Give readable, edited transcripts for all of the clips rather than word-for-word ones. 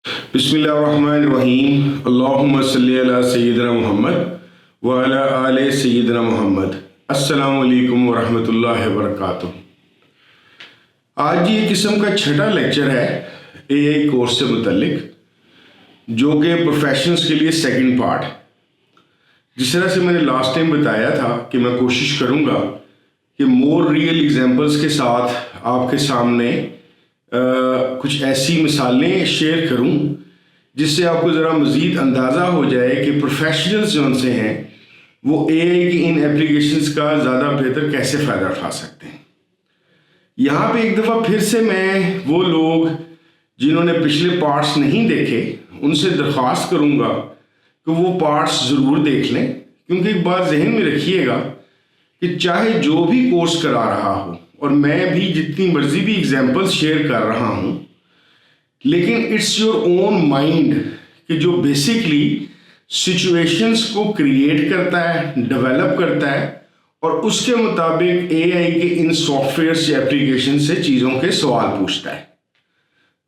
बिस्मिल्लाहिर्रहमानिर्रहीम। अल्लाहुम्मा सल्ली अला सय्यिदिना मुहम्मद व अला आले सय्यिदिना मुहम्मद। अस्सलामु अलैकुम व रहमतुल्लाहि व बरकातुहू। आज ये किस्म का छठा लेक्चर है एआई कोर्स से मुतल्लिक, जो कि प्रोफेशनल्स के लिए सेकंड पार्ट है। जिस तरह से मैंने लास्ट टाइम बताया था कि मैं कोशिश करूँगा कि मोर रियल एग्जांपल्स के साथ आपके सामने कुछ ऐसी मिसालें शेयर करूं जिससे आपको ज़रा मज़ीद अंदाज़ा हो जाए कि प्रोफेशनल्स जो से हैं वो एआई की इन एप्लीकेशंस का ज़्यादा बेहतर कैसे फ़ायदा उठा सकते हैं। यहाँ पे एक दफ़ा फिर से मैं वो लोग जिन्होंने पिछले पार्ट्स नहीं देखे उनसे दरख्वास्त करूँगा कि वो पार्ट्स ज़रूर देख लें, क्योंकि एक बात जहन में रखिएगा कि चाहे जो भी कोर्स करा रहा हो और मैं भी जितनी मर्जी भी एग्जांपल्स शेयर कर रहा हूँ, लेकिन इट्स योर ओन माइंड कि जो बेसिकली सिचुएशंस को क्रिएट करता है, डेवलप करता है और उसके मुताबिक एआई के इन सॉफ्टवेयर या एप्लीकेशन से चीज़ों के सवाल पूछता है।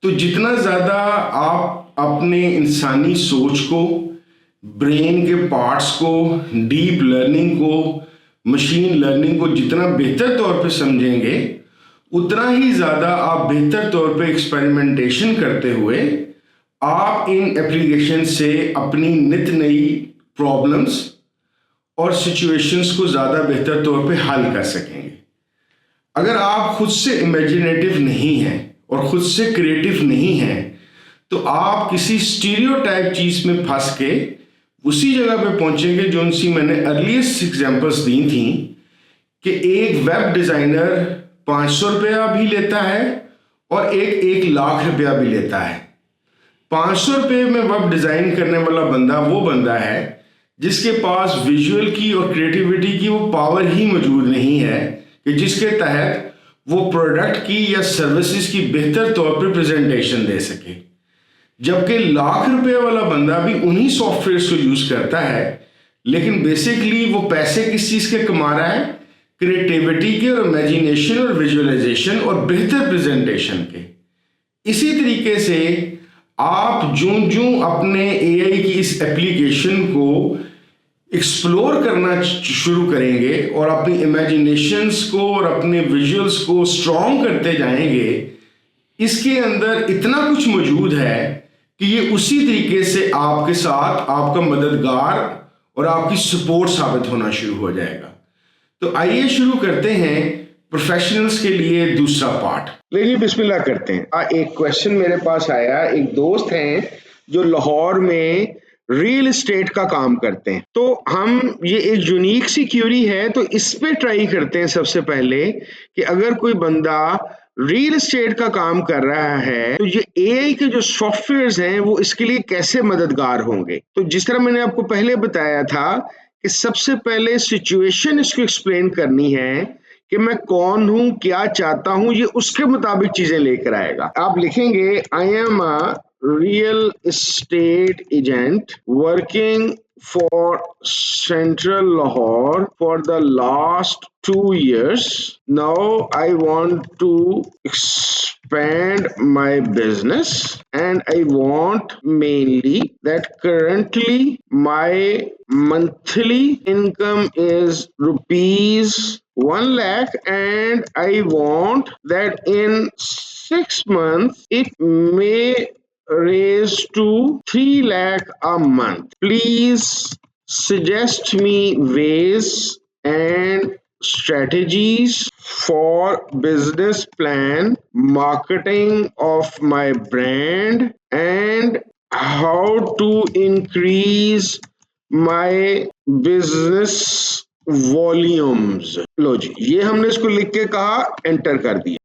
तो जितना ज़्यादा आप अपने इंसानी सोच को, ब्रेन के पार्ट्स को, डीप लर्निंग को, मशीन लर्निंग को जितना बेहतर तौर पे समझेंगे, उतना ही ज़्यादा आप बेहतर तौर पे एक्सपेरिमेंटेशन करते हुए आप इन एप्लीकेशन से अपनी नित नई प्रॉब्लम्स और सिचुएशंस को ज़्यादा बेहतर तौर पे हल कर सकेंगे। अगर आप खुद से इमेजिनेटिव नहीं हैं और खुद से क्रिएटिव नहीं हैं, तो आप किसी स्टीरियोटाइप चीज़ में फंस के उसी जगह पे पहुंचेंगे जो उनसी मैंने अर्लीस्ट एग्जांपल्स दी थी कि एक वेब डिज़ाइनर 500 रुपया भी लेता है और एक 1,00,000 रुपया भी लेता है। 500 रुपये में वेब डिज़ाइन करने वाला बंदा वो बंदा है जिसके पास विजुअल की और क्रिएटिविटी की वो पावर ही मौजूद नहीं है कि जिसके तहत वो प्रोडक्ट की या सर्विसेज की बेहतर तौर पर प्रेजेंटेशन दे सके। जबकि 1,00,000 रुपये वाला बंदा भी उन्हीं सॉफ्टवेयर को यूज़ करता है, लेकिन बेसिकली वो पैसे किस चीज़ के कमा रहा है? क्रिएटिविटी के और इमेजिनेशन और विजुअलाइजेशन और बेहतर प्रेजेंटेशन के। इसी तरीके से आप जूं अपने एआई की इस एप्लीकेशन को एक्सप्लोर करना शुरू करेंगे और अपनी इमेजिनेशंस को और अपने विजुअल्स को स्ट्रॉन्ग करते जाएंगे, इसके अंदर इतना कुछ मौजूद है कि ये उसी तरीके से आपके साथ आपका मददगार और आपकी सपोर्ट साबित होना शुरू हो जाएगा। तो आइए शुरू करते हैं प्रोफेशनल्स के लिए दूसरा पार्ट। लेकिन बिस्मिल्लाह करते हैं। एक क्वेश्चन मेरे पास आया, एक दोस्त हैं जो लाहौर में रियल एस्टेट का काम करते हैं, तो हम ये एक यूनिक सी क्यूरी है, तो इस पे ट्राई करते हैं सबसे पहले कि अगर कोई बंदा रियल एस्टेट का काम कर रहा है तो ये एआई के जो सॉफ्टवेयर्स हैं वो इसके लिए कैसे मददगार होंगे। तो जिस तरह मैंने आपको पहले बताया था कि सबसे पहले सिचुएशन इसको एक्सप्लेन करनी है कि मैं कौन हूं, क्या चाहता हूं, ये उसके मुताबिक चीजें लेकर आएगा। आप लिखेंगे I am a real estate agent working for Central Lahore for the last 2 years. Now I want to expand my business and I want mainly that currently my monthly income is rupees 1 lakh and I want that in 6 months it may raise to 3 lakh a month. Please suggest me ways and strategies for business plan, marketing of my brand and how to increase my business volumes. लो जी, ये हमने इसको लिख के कहा, enter कर दिया।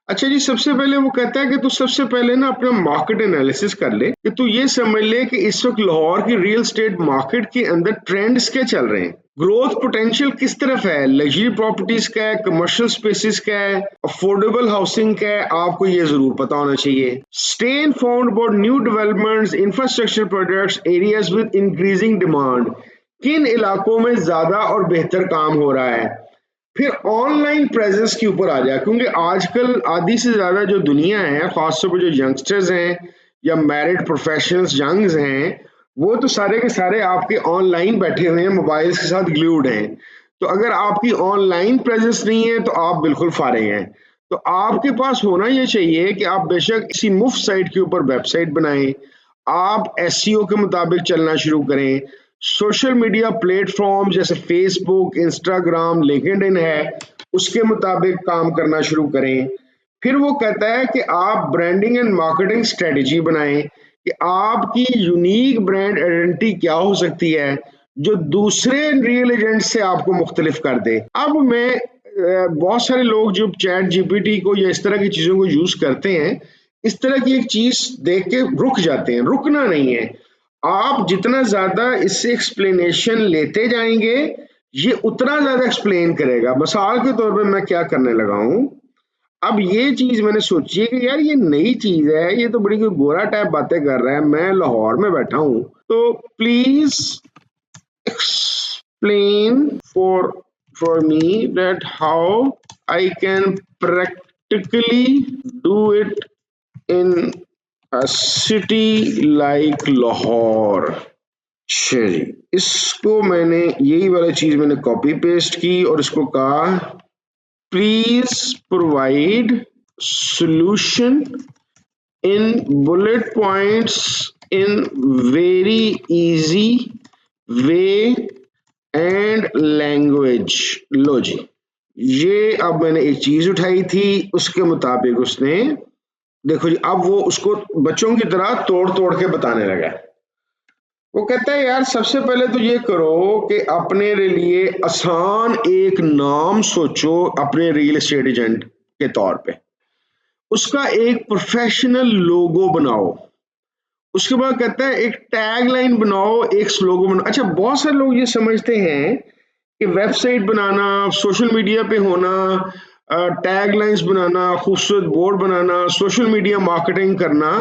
अच्छा जी, सबसे पहले वो कहता है कि तू सबसे पहले ना अपना मार्केट एनालिसिस कर ले, कि तू ये समझ ले कि इस वक्त लाहौर की रियल एस्टेट मार्केट के अंदर ट्रेंड्स क्या चल रहे हैं, ग्रोथ पोटेंशियल किस तरफ है, लग्जरी प्रॉपर्टीज का है, कमर्शियल स्पेसिस का है, अफोर्डेबल हाउसिंग का है, आपको ये जरूर पता होना चाहिए। Stay informed about new developments, infrastructure projects, areas with increasing demand, किन इलाकों में ज्यादा और बेहतर काम हो रहा है। फिर ऑनलाइन प्रेजेंस के ऊपर आ जाए, क्योंकि आजकल आधी से ज्यादा जो दुनिया है, खासतौर पर जो यंगस्टर्स हैं या मैरिड प्रोफेशनल्स यंग्स हैं, वो तो सारे के सारे आपके ऑनलाइन बैठे हुए हैं, मोबाइल्स के साथ ग्लूड हैं। तो अगर आपकी ऑनलाइन प्रेजेंस नहीं है तो आप बिल्कुल फारिग हैं। तो आपके पास होना ये चाहिए कि आप बेशक इसी मुफ्त साइट के ऊपर वेबसाइट बनाएं, आप एसईओ के मुताबिक चलना शुरू करें, सोशल मीडिया प्लेटफॉर्म जैसे फेसबुक, इंस्टाग्राम, लिंक्डइन है, उसके मुताबिक काम करना शुरू करें। फिर वो कहता है कि आप ब्रांडिंग एंड मार्केटिंग स्ट्रेटजी बनाएं कि आपकी यूनिक ब्रांड आइडेंटिटी क्या हो सकती है जो दूसरे रियल एजेंट से आपको मुख्तलिफ कर दे। अब मैं बहुत सारे लोग जो चैट जीपीटी को या इस तरह की चीजों को यूज करते हैं, इस तरह की एक चीज देख के रुक जाते हैं। रुकना नहीं है, आप जितना ज्यादा इससे एक्सप्लेनेशन लेते जाएंगे ये उतना ज्यादा एक्सप्लेन करेगा। मिसाल के तौर पे मैं क्या करने लगा हूं, अब ये चीज मैंने सोची है कि यार ये नई चीज है, ये तो बड़ी कोई गोरा टाइप बातें कर रहा है, मैं लाहौर में बैठा हूं, तो please explain for me that how I can practically do it in a city like Lahore। चलिए, इसको मैंने यही वाला चीज मैंने कॉपी पेस्ट की और इसको कहा please provide solution in bullet points in very easy way and language। लो जी, ये अब मैंने एक चीज उठाई थी, उसके मुताबिक उसने, देखो जी, अब वो उसको बच्चों की तरह तोड़ तोड़ के बताने लगा। वो कहता है यार सबसे पहले तो ये करो कि अपने लिए आसान एक नाम सोचो अपने रियल एस्टेट एजेंट के तौर पे, उसका एक प्रोफेशनल लोगो बनाओ, उसके बाद कहता है एक टैग लाइन बनाओ, एक स्लोगो बनाओ। अच्छा, बहुत सारे लोग ये समझते हैं कि वेबसाइट बनाना, सोशल मीडिया पे होना, टैग लाइंस बनाना, खूबसूरत बोर्ड बनाना, सोशल मीडिया मार्केटिंग करना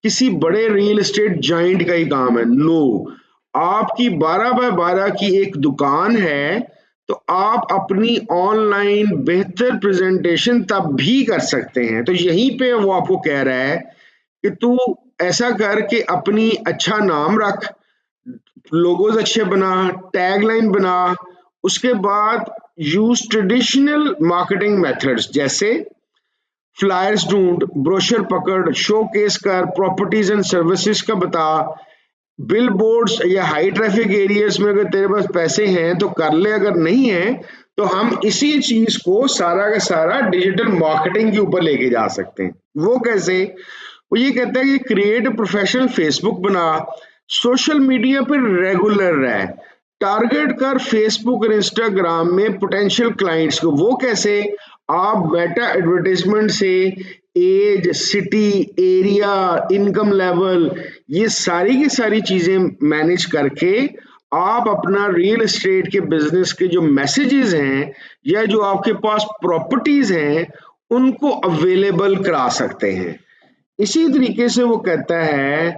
किसी बड़े रियल एस्टेट जाइंट का ही काम है। नो, आपकी 12 बाय 12 की एक दुकान है तो आप अपनी ऑनलाइन बेहतर प्रेजेंटेशन तब भी कर सकते हैं। तो यहीं पे वो आपको कह रहा है कि तू ऐसा कर कि अपनी अच्छा नाम रख, लोगोज अच्छे बना, टैगलाइन बना, उसके बाद यूज ट्रेडिशनल मार्केटिंग मेथड्स जैसे फ्लायर्स ढूंढ, ब्रोशर पकड़, शोकेस कर, प्रॉपर्टीज एंड सर्विसेज का बता, बिल बोर्ड्स या हाई ट्रैफिक एरियाज में अगर तेरे पास पैसे हैं तो कर ले, अगर नहीं है तो हम इसी चीज को सारा का सारा डिजिटल मार्केटिंग के ऊपर लेके जा सकते हैं। वो कैसे? वो ये कहता है कि क्रिएट प्रोफेशनल फेसबुक बना, सोशल मीडिया पर रेगुलर रहे, टारगेट कर फेसबुक और इंस्टाग्राम में पोटेंशियल क्लाइंट्स को। वो कैसे? आप बेटा एडवर्टाइजमेंट से age, city, area, income level, ये सारी की सारी चीजें मैनेज करके आप अपना रियल एस्टेट के बिजनेस के जो मैसेजेस हैं या जो आपके पास प्रॉपर्टीज हैं उनको अवेलेबल करा सकते हैं। इसी तरीके से वो कहता है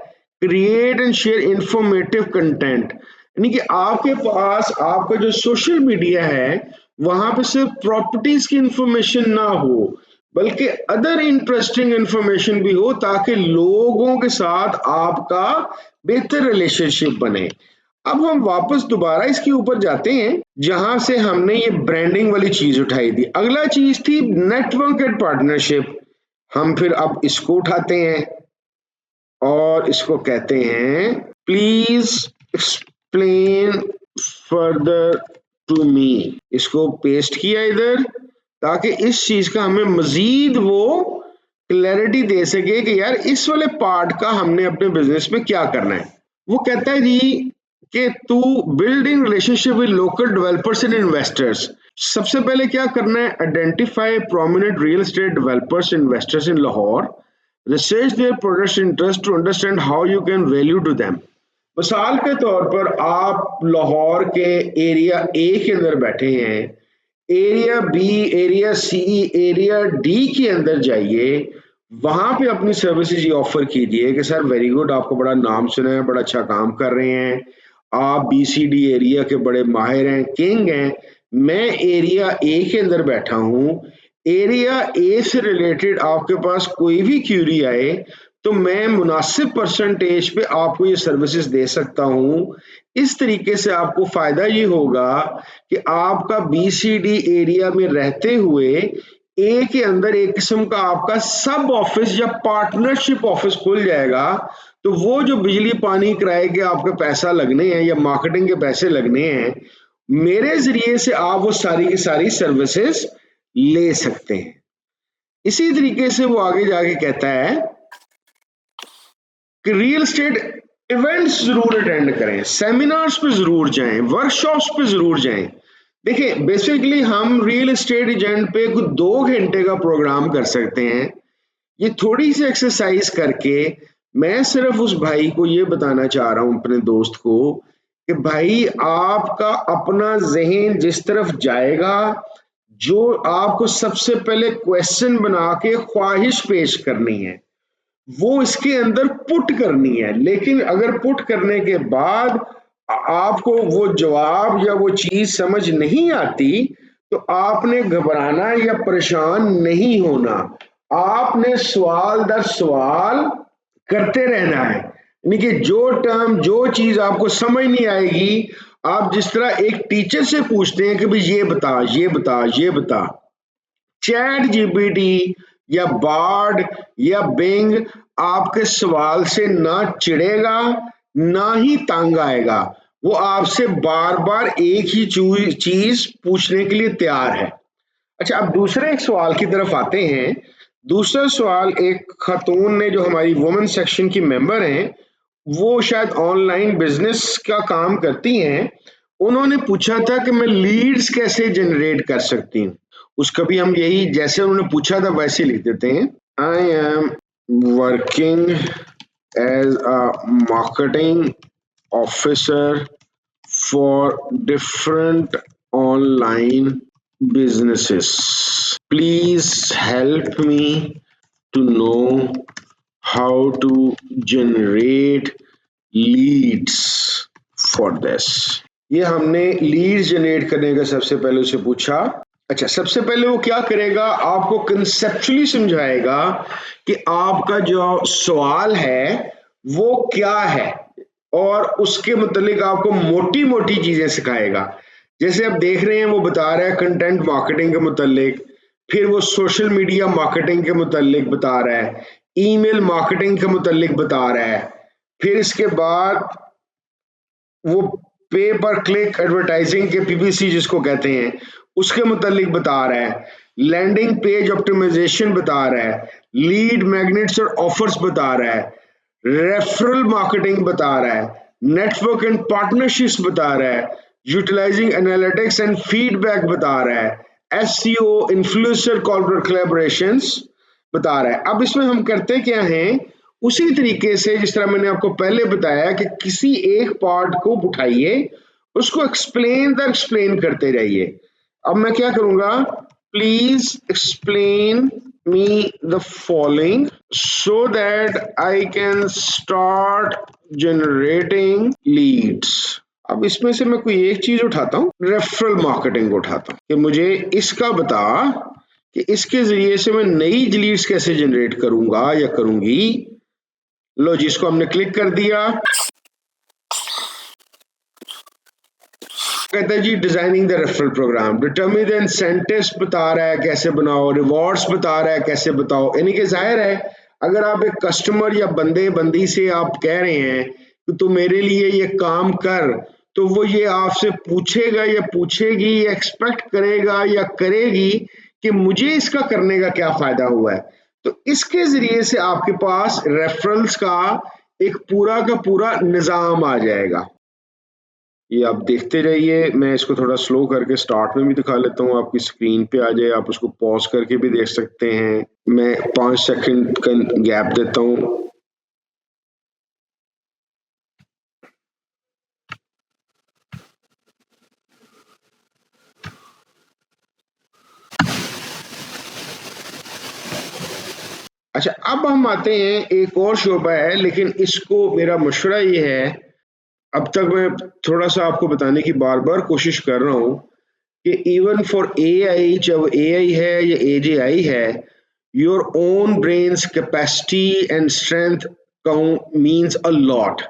create and share informative content, यानी कि आपके पास आपका जो सोशल मीडिया है वहां पे सिर्फ प्रॉपर्टीज की इंफॉर्मेशन ना हो बल्कि अदर इंटरेस्टिंग इंफॉर्मेशन भी हो, ताकि लोगों के साथ आपका बेहतर रिलेशनशिप बने। अब हम वापस दोबारा इसके ऊपर जाते हैं जहां से हमने ये ब्रांडिंग वाली चीज उठाई थी। अगला चीज थी नेटवर्क एंड पार्टनरशिप। हम फिर अब इसको उठाते हैं और इसको कहते हैं please explain further to me. इसको पेस्ट किया इधर ताकि इस चीज का हमें मजीद वो क्लैरिटी दे सके कि यार इस वाले पार्ट का हमने अपने बिजनेस में क्या करना है। वो कहता है जी कि to build in relationship with local developers and investors. सबसे पहले क्या करना है? Identify prominent real estate developers investors in Lahore, research their products interest to understand how you can value to them. मिसाल के तौर पर आप लाहौर के एरिया ए के अंदर बैठे हैं, एरिया बी, एरिया सी, एरिया डी के अंदर जाइए, वहां पे अपनी सर्विसेज ऑफर कीजिए कि सर वेरी गुड, आपको बड़ा नाम सुना है, बड़ा अच्छा काम कर रहे हैं, आप BCD एरिया के बड़े माहिर हैं, किंग हैं, मैं एरिया ए के अंदर बैठा हूं, एरिया ए से रिलेटेड आपके पास कोई भी क्यूरी आए तो मैं मुनासिब परसेंटेज पे आपको ये सर्विसेज दे सकता हूं। इस तरीके से आपको फायदा ये होगा कि आपका BCD एरिया में रहते हुए ए के अंदर एक किस्म का आपका सब ऑफिस या पार्टनरशिप ऑफिस खुल जाएगा। तो वो जो बिजली पानी किराए के आपके पैसा लगने हैं या मार्केटिंग के पैसे लगने हैं, मेरे जरिए से आप वो सारी की सारी सर्विसेज ले सकते हैं। इसी तरीके से वो आगे जाके कहता है कि रियल एस्टेट इवेंट्स जरूर अटेंड करें, सेमिनार्स पे जरूर जाएं, वर्कशॉप्स पे जरूर जाएं। देखिए बेसिकली हम रियल एस्टेट एजेंट पे कुछ 2 घंटे का प्रोग्राम कर सकते हैं। ये थोड़ी सी एक्सरसाइज करके मैं सिर्फ उस भाई को ये बताना चाह रहा हूं, अपने दोस्त को, कि भाई आपका अपना जहन जिस तरफ जाएगा, जो आपको सबसे पहले क्वेश्चन बना के ख्वाहिश पेश करनी है वो इसके अंदर पुट करनी है। लेकिन अगर पुट करने के बाद आपको वो जवाब या वो चीज समझ नहीं आती तो आपने घबराना या परेशान नहीं होना। आपने सवाल दर सवाल करते रहना है, यानी कि जो टर्म जो चीज आपको समझ नहीं आएगी, आप जिस तरह एक टीचर से पूछते हैं कि भाई ये बता ये बता ये बता, चैट जीपीटी या बार्ड या बिंग आपके सवाल से ना चिढ़ेगा ना ही तंग आएगा। वो आपसे बार बार एक ही चीज पूछने के लिए तैयार है। अच्छा, अब दूसरे एक सवाल की तरफ आते हैं। दूसरा सवाल एक खातून ने, जो हमारी वुमेन सेक्शन की मेंबर हैं, वो शायद ऑनलाइन बिजनेस का काम करती हैं, उन्होंने पूछा था कि मैं लीड्स कैसे जनरेट कर सकती हूँ। उसका भी हम यही जैसे उन्होंने पूछा था वैसे लिख देते हैं। I am working as a marketing officer for different online businesses. Please help me to know how to generate leads for this. ये हमने लीड्स जनरेट करने का सबसे पहले उसे पूछा। अच्छा, सबसे पहले वो क्या करेगा, आपको कंसेप्चुअली समझाएगा कि आपका जो सवाल है वो क्या है और उसके मुतालिक आपको मोटी मोटी चीजें सिखाएगा। जैसे आप देख रहे हैं वो बता रहा है कंटेंट मार्केटिंग के मुतालिक, फिर वो सोशल मीडिया मार्केटिंग के मुतालिक बता रहा है, ईमेल मार्केटिंग के मुतालिक बता रहा है, फिर इसके बाद वो पे पर क्लिक एडवर्टाइजिंग के PPC जिसको कहते हैं उसके मुतालिक बता रहा है, लैंडिंग पेज ऑप्टिमाइजेशन बता रहा है, लीड मैग्नेट्स और ऑफर्स बता रहा है, रेफरल मार्केटिंग बता रहा है, नेटवर्क एंड पार्टनरशिप्स बता रहा है, यूटिलाइजिंग एनालिटिक्स एंड फीडबैक बता रहा है, SEO इन्फ्लुएंसर कॉर्पोरेट कोलैबोरेशंस बता रहा है। अब इसमें हम करते क्या हैं, उसी तरीके से जिस तरह मैंने आपको पहले बताया कि किसी एक पार्ट को उठाइए, उसको एक्सप्लेन करते रहिए। अब मैं क्या करूंगा, please explain me the following so that I can start generating leads. अब इसमें से मैं कोई एक चीज उठाता हूँ, रेफरल मार्केटिंग उठाता हूँ कि मुझे इसका बता कि इसके जरिए से मैं नई लीड्स कैसे जनरेट करूंगा या करूंगी। लो जी, इसको हमने क्लिक कर दिया। कहता है जी designing the referral program, determine the incentives बता रहा है कैसे बनाओ, रिवॉर्ड्स बता रहा है कैसे बताओ। यानी कि जाहिर है अगर आप एक कस्टमर या बंदे बंदी से आप कह रहे हैं कि तू मेरे लिए ये काम कर, तो वो ये आपसे पूछेगा या पूछेगी या एक्सपेक्ट करेगा या करेगी कि मुझे इसका करने का क्या फायदा हुआ है। तो इसके जरिए से आपके पास रेफरल्स का एक पूरा का पूरा निजाम आ जाएगा। ये आप देखते रहिए, मैं इसको थोड़ा स्लो करके स्टार्ट में भी दिखा लेता हूँ, आपकी स्क्रीन पे आ जाए, आप उसको पॉज करके भी देख सकते हैं। मैं 5 सेकंड का गैप देता हूँ। अच्छा, अब हम आते हैं एक और शोबा है, लेकिन इसको मेरा मशवरा ये है, अब तक मैं थोड़ा सा आपको बताने की बार बार कोशिश कर रहा हूँ कि इवन फॉर एआई, जब एआई है या एजेआई है, your own brains capacity and strength means a lot.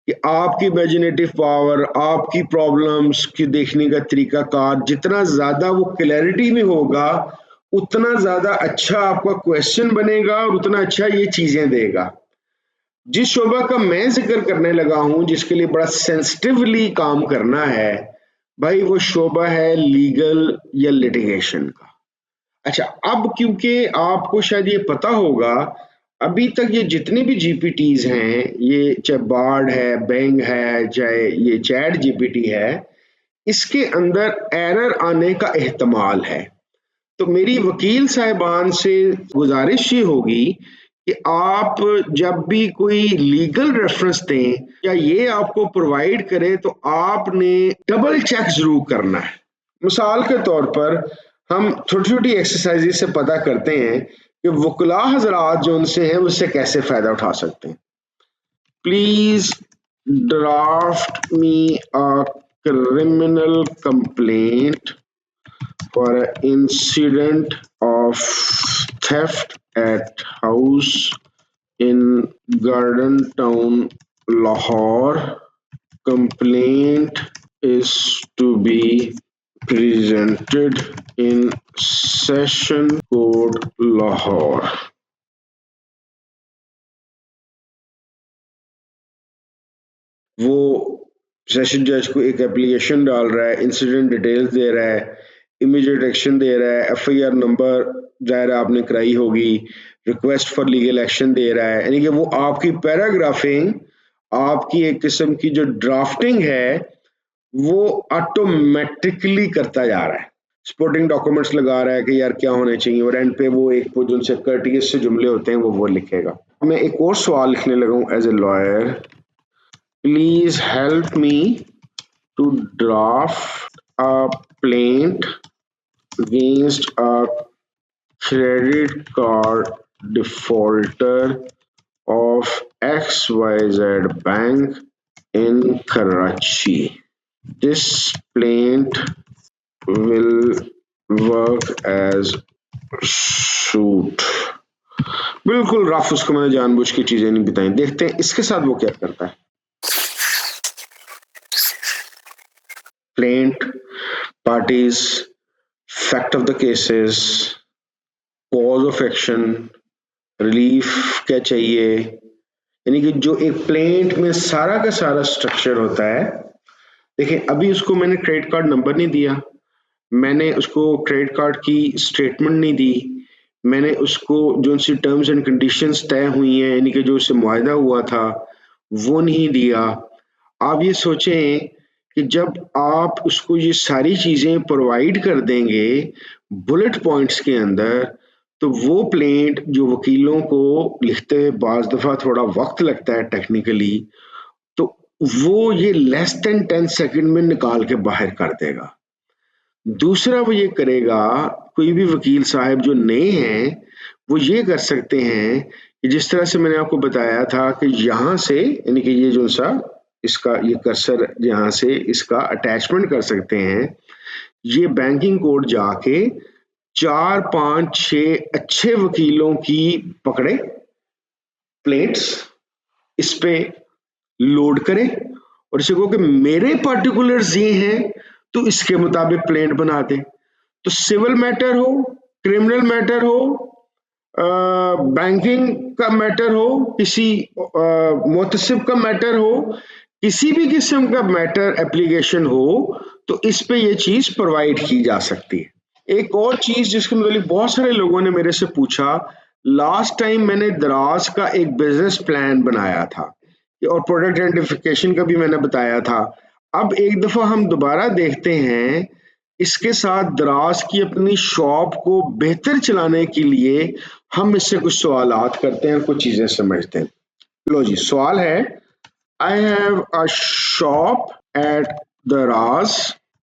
कि आपकी इमेजिनेटिव पावर, आपकी प्रॉब्लम्स की देखने का तरीका कार जितना ज्यादा वो क्लैरिटी में होगा, उतना ज्यादा अच्छा आपका क्वेश्चन बनेगा और उतना अच्छा ये चीजें देगा। जिस शोबा का मैं जिक्र करने लगा हूं, जिसके लिए बड़ा सेंसिटिवली काम करना है भाई, वो शोबा है लीगल या लिटिगेशन का। अच्छा, अब क्योंकि आपको शायद ये पता होगा, अभी तक ये जितने भी जीपीटीज हैं, ये चाहे बार्ड है, बेंग है, चाहे ये चैट जीपीटी है, इसके अंदर एरर आने का एहतमाल है। तो मेरी वकील साहिबान से गुजारिश ये होगी कि आप जब भी कोई लीगल रेफरेंस दें या ये आपको प्रोवाइड करे, तो आपने डबल चेक जरूर करना है। मिसाल के तौर पर हम छोटी छोटी एक्सरसाइजेज से पता करते हैं कि वकला हजरात जो उनसे हैं उससे कैसे फायदा उठा सकते हैं। Please draft me a criminal complaint for an incident of theft at house in Garden Town, Lahore. Complaint is to be presented in Session Court, Lahore. वो सेशन जज को एक एप्लीकेशन डाल रहा है, इंसिडेंट डिटेल्स दे रहा है, इमीडिएट एक्शन दे रहा है, एफआईआर नंबर जाहिर आपने कराई होगी, रिक्वेस्ट फॉर लीगल एक्शन दे रहा है। यानी कि वो आपकी पैराग्राफिंग, आपकी एक किस्म की जो ड्राफ्टिंग है, वो ऑटोमेटिकली करता जा रहा है, सपोर्टिंग डॉक्यूमेंट्स लगा रहा है कि यार क्या होने चाहिए, और एंड पे वो एक जो उनसे कर्टियस से जुमले होते हैं वो लिखेगा। मैं एक और सवाल लिखने लगा हूँ as a lawyer. Please help me to draft a plaint against a credit card defaulter of XYZ Bank in Karachi. This plaint will work as suit. बिल्कुल रफ उसको मैंने जानबूझ के चीजें नहीं बताई। देखते हैं इसके साथ वो क्या करता है। Plaint, parties, fact of the cases, cause of action, relief क्या चाहिए, यानी कि जो एक प्लेंट में सारा का सारा स्ट्रक्चर होता है। देखिए, अभी उसको मैंने क्रेडिट कार्ड नंबर नहीं दिया, मैंने उसको क्रेडिट कार्ड की स्टेटमेंट नहीं दी, मैंने उसको जो उनसी टर्म्स एंड कंडीशंस तय हुई हैं, यानी कि जो उससे मुआहदा हुआ था, वो नहीं दिया। आप ये सोचें कि जब आप उसको ये सारी चीजें प्रोवाइड कर देंगे बुलेट पॉइंट्स के अंदर, तो वो प्लेंट जो वकीलों को लिखते हुए बाज दफा थोड़ा वक्त लगता है टेक्निकली, तो वो ये लेस देन 10 सेकंड में निकाल के बाहर कर देगा। दूसरा वो ये करेगा, कोई भी वकील साहब जो नए हैं वो ये कर सकते हैं कि जिस तरह से मैंने आपको बताया था कि यहाँ से, यानी कि ये जो सा इसका ये कर्सर यहाँ से इसका अटैचमेंट कर सकते हैं, ये बैंकिंग कोड जाके 4, 5, 6 अच्छे वकीलों की पकड़े प्लेट्स, इस पे लोड करें और इसे कहो कि मेरे पर्टिकुलर्स ये हैं, तो इसके मुताबिक प्लेट बना दे। तो सिविल मैटर हो, क्रिमिनल मैटर हो, बैंकिंग का मैटर हो, किसी मुतसिब का मैटर हो, किसी भी किस्म का मैटर एप्लीकेशन हो, तो इस पे ये चीज प्रोवाइड की जा सकती है। एक और चीज जिसके मतलब बहुत सारे लोगों ने मेरे से पूछा, लास्ट टाइम मैंने दराज का एक बिजनेस प्लान बनाया था और प्रोडक्ट आइडेंटिफिकेशन का भी मैंने बताया था। अब एक दफा हम दोबारा देखते हैं, इसके साथ दराज की अपनी शॉप को बेहतर चलाने के लिए हम इससे कुछ सवालात करते हैं और कुछ चीजें समझते हैं। लो जी, सवाल है, I have a shop at Daraz,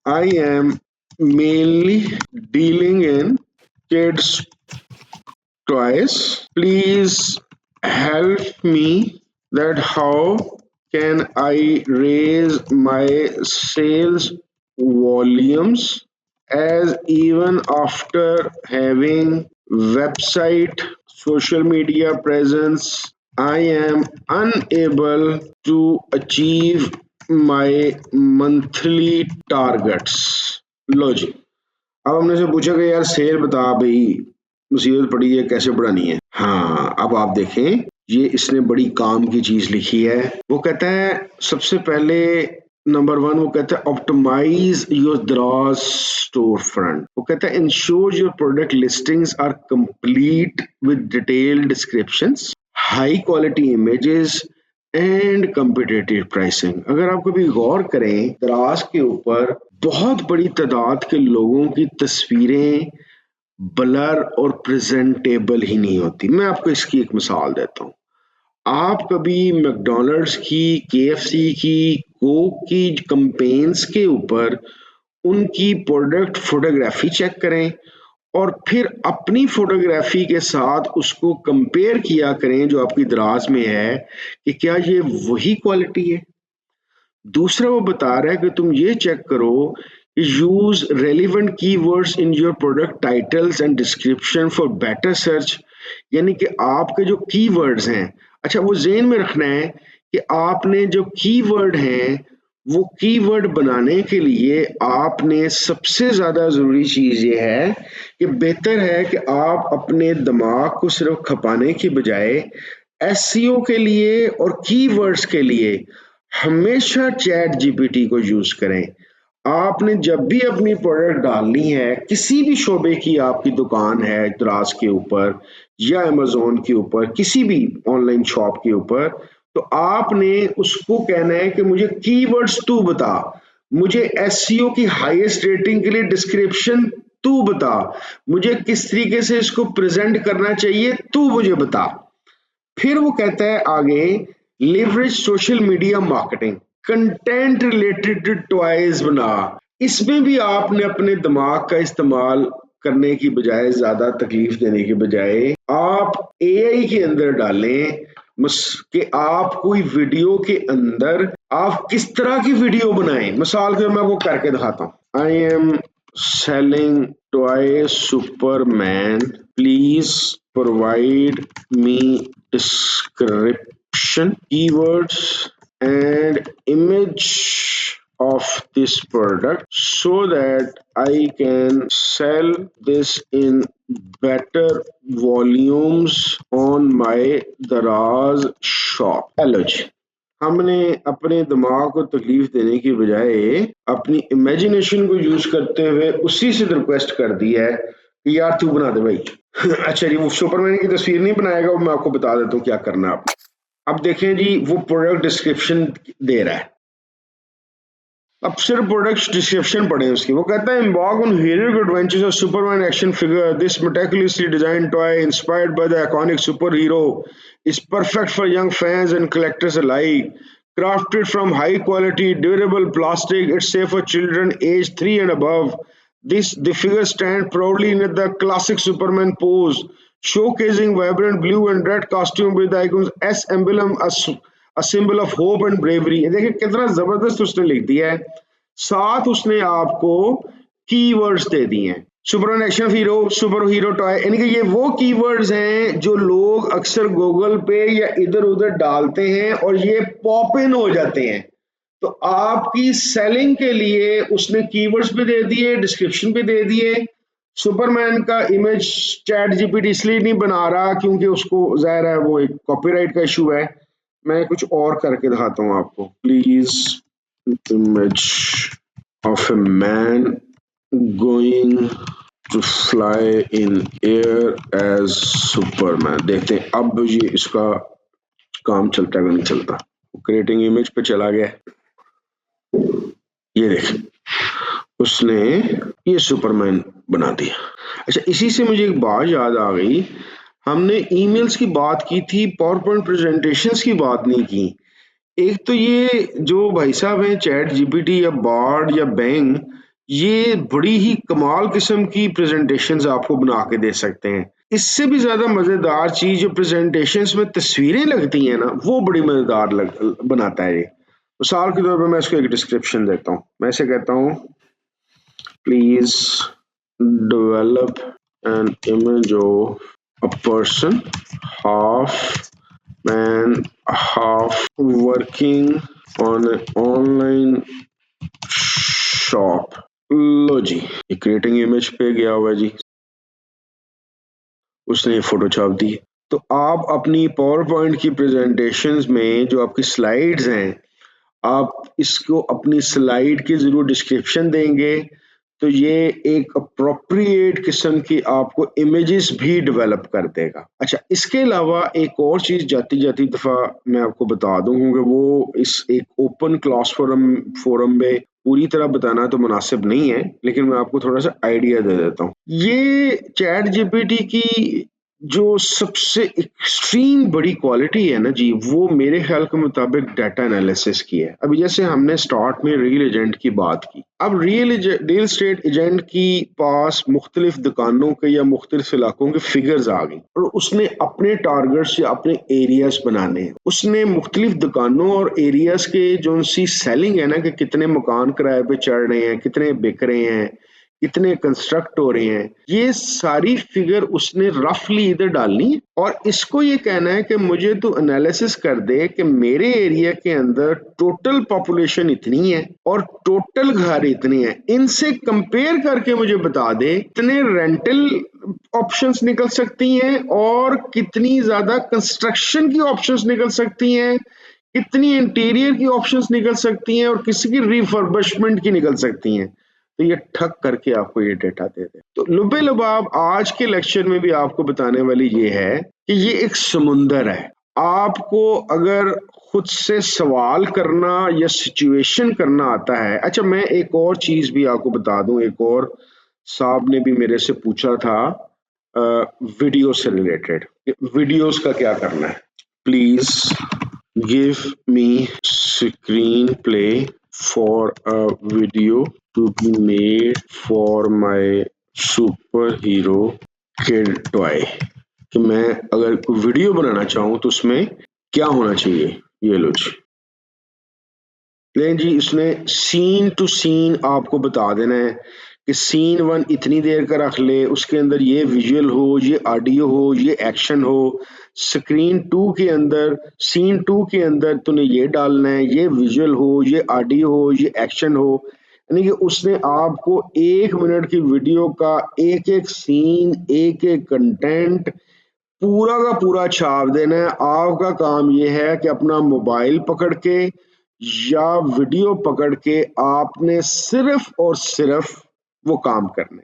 I am mainly dealing in kids toys, please help me that how can I raise my sales volumes as even after having website, social media presence, I am unable to achieve my monthly targets. लो जी, अब हमने से पूछा कि यार cell बता भाई, मुसीबत पड़ी है कैसे बढ़ानी है। हाँ, अब आप देखें, ये इसने बड़ी काम की चीज लिखी है। वो कहता है सबसे पहले नंबर वन, वो कहता है optimize your Daraz store front. वो कहता है ensure your product listings are complete with detailed descriptions, high quality images and competitive pricing. अगर आप कभी गौर करें दराज के ऊपर, बहुत बड़ी तादाद के लोगों की तस्वीरें ब्लर और प्रेजेंटेबल ही नहीं होती। मैं आपको इसकी एक मिसाल देता हूँ। आप कभी मैकडोनल्ड्स की, केएफसी की, कोक की कैंपेन्स के ऊपर उनकी प्रोडक्ट फोटोग्राफी चेक करें और फिर अपनी फोटोग्राफी के साथ उसको कंपेयर किया करें जो आपकी दराज में है कि क्या ये वही क्वालिटी है। दूसरा वो बता रहा है कि तुम ये चेक करो, use relevant keywords in your product titles and description for better search. यानी कि आपके जो कीवर्ड्स हैं, अच्छा वो ज़हन में रखना है कि आपने जो कीवर्ड हैं वो कीवर्ड बनाने के लिए आपने सबसे ज़्यादा ज़रूरी चीज़ ये है कि बेहतर है कि आप अपने दिमाग को सिर्फ खपाने की बजाय एसईओ के लिए और कीवर्ड्स के लिए हमेशा चैट जीपीटी को यूज करें। आपने जब भी अपनी प्रोडक्ट डालनी है, किसी भी शोबे की आपकी दुकान है दराज के ऊपर या अमेजोन के ऊपर, किसी भी ऑनलाइन शॉप के ऊपर, तो आपने उसको कहना है कि मुझे कीवर्ड्स तू बता, मुझे एसईओ की हाईएस्ट रेटिंग के लिए डिस्क्रिप्शन तू बता, मुझे किस तरीके से इसको प्रेजेंट करना चाहिए तू मुझे बता। फिर वो कहता है आगे, leverage social media marketing, content related toys बना। इसमें भी आपने अपने दिमाग का इस्तेमाल करने की बजाय, ज्यादा तकलीफ देने की बजाय, आप एआई के अंदर डालें कि आप कोई वीडियो के अंदर आप किस तरह की वीडियो बनाएं। मिसाल के मैं वो करके दिखाता हूँ। I am selling toy Superman, please provide me description, keywords and image of this product so that I can sell this in better volumes on my Daraz shop. Hello जी, हमने अपने दिमाग को तकलीफ देने की बजाय अपनी इमेजिनेशन को यूज करते हुए उसी से रिक्वेस्ट कर दी है कि यार तू बना दे भाई। अच्छा जी, वो सुपरमैन की तस्वीर नहीं बनाएगा, वो मैं आपको बता देता हूँ क्या करना है आपने। अब देखें जी, वो प्रोडक्ट डिस्क्रिप्शन दे रहा है। अब सिर्फ प्रोडक्ट डिस्क्रिप्शन पढ़े उसकी। वो कहता है embark on heroic adventures of Superman action figure. This meticulously designed toy, inspired by the iconic superhero, is perfect for young fans and collectors alike. Crafted from high quality, durable plastic, it's safe for children aged 3 and above. The figure stands proudly in the classic Superman pose, showcasing vibrant blue and red costume with the icons S emblem, a symbol of hope and bravery। देखिए कितना जबरदस्त उसने लिख दिया है। साथ उसने आपको कीवर्ड्स दे दिए हैं, Superman action hero, super hero toy, यानी कि ये वो कीवर्ड्स हैं जो लोग अक्सर गूगल पे या इधर उधर डालते हैं और ये पॉप इन हो जाते हैं। तो आपकी सेलिंग के लिए उसने कीवर्ड्स भी दे दिए, डिस्क्रिप्शन भी दे दिए। सुपरमैन का इमेज चैट जीपीटी इसलिए नहीं बना रहा क्योंकि उसको जाहिर है वो एक कॉपीराइट का इशू है। मैं कुछ और करके दिखाता हूँ आपको। Please image of a man going to fly in air as Superman. देखते हैं अब ये इसका काम चलता है कि नहीं चलता। क्रिएटिंग इमेज पे चला गया, ये देखें उसने ये सुपरमैन बना दिया। अच्छा, इसी से मुझे एक बात याद आ गई, हमने ईमेल्स की बात की थी, पावर पॉइंट प्रेजेंटेशंस की बात नहीं की। एक तो ये जो भाई साहब हैं चैट जीपीटी या बार्ड या बैंग, ये बड़ी ही कमाल किस्म की प्रेजेंटेशंस आपको बना के दे सकते हैं। इससे भी ज्यादा मजेदार चीज जो प्रेजेंटेशंस में तस्वीरें लगती हैं ना, वो बड़ी मजेदार बनाता है ये। मिसाल के तौर पर मैं इसको एक डिस्क्रिप्शन देता हूँ। मैं इसे कहता हूँ please develop an image of a person, half man, half working on an online shop। लो जी, ये क्रिएटिंग इमेज पे गया हुआ जी, उसने ये फोटो छाप दी। तो आप अपनी पावर पॉइंट की प्रेजेंटेशंस में जो आपकी स्लाइड्स हैं, आप इसको अपनी स्लाइड की जरूर डिस्क्रिप्शन देंगे, तो ये एक अप्रोप्रिएट किस्म की आपको इमेजेस भी डेवलप कर देगा। अच्छा, इसके अलावा एक और चीज जाती जाती दफा मैं आपको बता दूं कि वो इस एक ओपन क्लास फोरम में पूरी तरह बताना तो मुनासिब नहीं है, लेकिन मैं आपको थोड़ा सा आइडिया दे देता हूँ। ये चैट जीपीटी की जो सबसे एक्सट्रीम बड़ी क्वालिटी है ना जी, वो मेरे ख्याल के मुताबिक डाटा एनालिसिस की है। अभी जैसे हमने स्टार्ट में रियल एजेंट की बात की, अब रियल एस्टेट एजेंट की पास मुख्तलिफ दुकानों के या मुख्तलिफ इलाकों के फिगर्स आ गई और उसने अपने टारगेट्स या अपने एरियाज बनाने हैं। उसने मुख्तलिफ दुकानों और एरियाज के जो उनकी सेलिंग है ना, कि कितने मकान किराए पे चढ़ रहे हैं, कितने बिक रहे हैं, कितने कंस्ट्रक्ट हो रहे हैं, ये सारी फिगर उसने रफली इधर डालनी है और इसको ये कहना है कि मुझे तो एनालिसिस कर दे कि मेरे एरिया के अंदर टोटल पॉपुलेशन इतनी है और टोटल घर इतने हैं, इनसे कंपेयर करके मुझे बता दे कितने रेंटल ऑप्शंस निकल सकती हैं और कितनी ज्यादा कंस्ट्रक्शन की ऑप्शंस निकल सकती हैं, कितनी इंटीरियर की ऑप्शंस निकल सकती हैं और किसी की रिफर्बिशमेंट की निकल सकती हैं। तो ये ठक करके आपको ये डेटा दे दे। तो लुबे लुबाब आज के लेक्चर में भी आपको बताने वाली ये है कि ये एक समुंदर है। आपको अगर खुद से सवाल करना या सिचुएशन करना आता है। अच्छा, मैं एक और चीज भी आपको बता दूं, एक और साहब ने भी मेरे से पूछा था वीडियो से रिलेटेड, वीडियोस का क्या करना है। Please give me screen play for a video to be made for my superhero kid toy। कि मैं अगर कोई वीडियो बनाना चाहूं तो उसमें क्या होना चाहिए। ये लो जी, लेकिन जी इसने सीन टू सीन आपको बता देना है कि सीन 1 इतनी देर का रख ले, उसके अंदर ये विजुअल हो, ये ऑडियो हो, ये एक्शन हो। स्क्रीन 2 के अंदर, सीन 2 के अंदर तूने ये डालना है, ये विजुअल हो, ये ऑडियो हो, ये एक्शन हो। यानी कि उसने आपको 1 मिनट की वीडियो का एक एक सीन, एक एक कंटेंट पूरा का पूरा छाप देना है। आपका काम ये है कि अपना मोबाइल पकड़ के या वीडियो पकड़ के आपने सिर्फ और सिर्फ वो काम करने।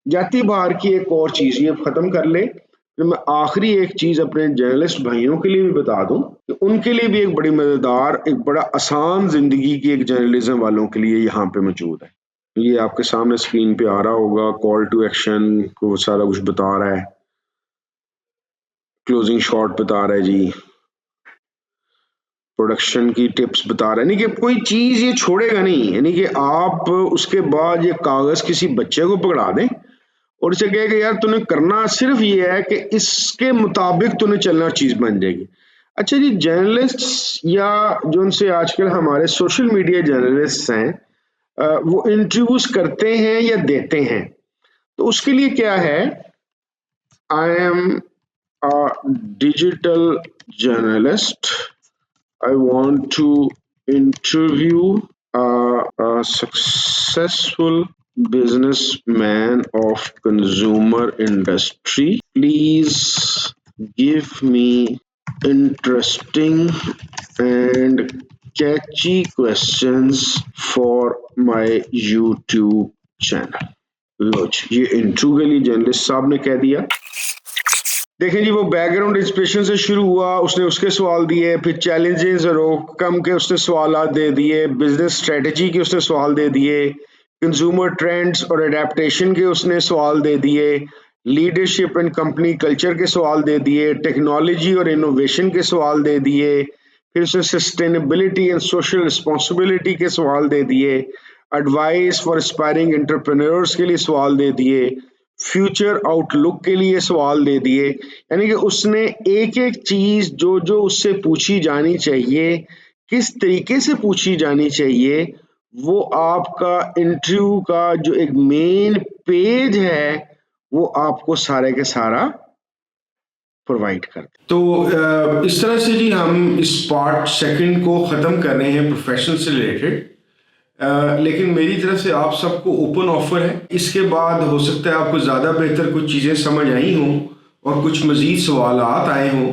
जाती बाहर की एक और चीज ये खत्म कर ले, फिर मैं आखिरी एक चीज अपने जर्नलिस्ट भाइयों के लिए भी बता दूं कि उनके लिए भी एक बड़ी मजेदार, एक बड़ा आसान जिंदगी की एक जर्नलिज्म वालों के लिए यहाँ पे मौजूद है। ये आपके सामने स्क्रीन पे आ रहा होगा, कॉल टू एक्शन को सारा कुछ बता रहा है, क्लोजिंग शॉट बता रहा है जी, प्रोडक्शन की टिप्स बता रहा है। यानी कि कोई चीज ये छोड़ेगा नहीं, यानी कि आप उसके बाद ये कागज किसी बच्चे को पकड़ा दें और इसे कहे कि यार तूने करना सिर्फ ये है कि इसके मुताबिक तूने चलना, चीज बन जाएगी। अच्छा जी, जर्नलिस्ट या जो उनसे आजकल हमारे सोशल मीडिया जर्नलिस्ट हैं, वो इंटरव्यूज करते हैं या देते हैं, तो उसके लिए क्या है, I am a digital journalist, I want to interview a successful businessman of consumer industry. Please give me interesting and catchy questions for my YouTube channel। लो जी, ये इंटरव्यू के लिए जर्नलिस्ट साहब ने कह दिया। देखें जी, वो बैकग्राउंड इंस्पिरेशन से शुरू हुआ, उसने उसके सवाल दिए, फिर चैलेंजेस और ओवरकम के उसने सवाल दे दिए, बिजनेस स्ट्रेटजी के उसने सवाल दे दिए, कंज्यूमर ट्रेंड्स और एडेप्टेशन के उसने सवाल दे दिए, लीडरशिप एंड कंपनी कल्चर के सवाल दे दिए, टेक्नोलॉजी और इनोवेशन के सवाल दे दिए, फिर उसने सस्टेनेबिलिटी एंड सोशल रिस्पॉन्सिबिलिटी के सवाल दे दिए, एडवाइस फॉर एस्पायरिंग एंटरप्रेन्योर्स के लिए सवाल दे दिए, फ्यूचर आउटलुक के लिए सवाल दे दिए। यानी कि उसने एक एक चीज जो जो उससे पूछी जानी चाहिए, किस तरीके से पूछी जानी चाहिए, वो आपका इंटरव्यू का जो एक मेन पेज है वो आपको सारे के सारा प्रोवाइड करते हैं। तो इस तरह से जी हम इस पार्ट सेकंड को ख़त्म कर रहे हैं प्रोफेशन से रिलेटेड। लेकिन मेरी तरफ से आप सबको ओपन ऑफर है। इसके बाद हो सकता है आपको ज़्यादा बेहतर कुछ चीज़ें समझ आई हों और कुछ मज़ीद सवालात आए हों।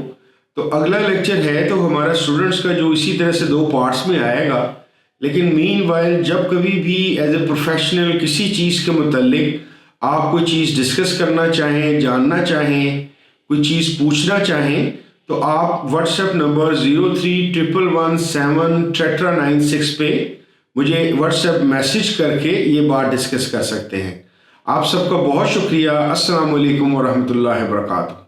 तो अगला लेक्चर है तो हमारा स्टूडेंट्स का जो इसी तरह से 2 पार्ट्स में आएगा। लेकिन मीनवाइल जब कभी भी एज ए प्रोफेशनल किसी चीज़ के मुतल्लिक आप कोई चीज़ डिस्कस करना चाहें, जानना चाहें, कोई चीज़ पूछना चाहें, तो आप व्हाट्सएप नंबर 031117 पे मुझे व्हाट्सएप मैसेज करके ये बात डिस्कस कर सकते हैं। आप सबका बहुत शुक्रिया। अस्सलाम वालेकुम वरहमतुल्लाहि वबरकातुहू।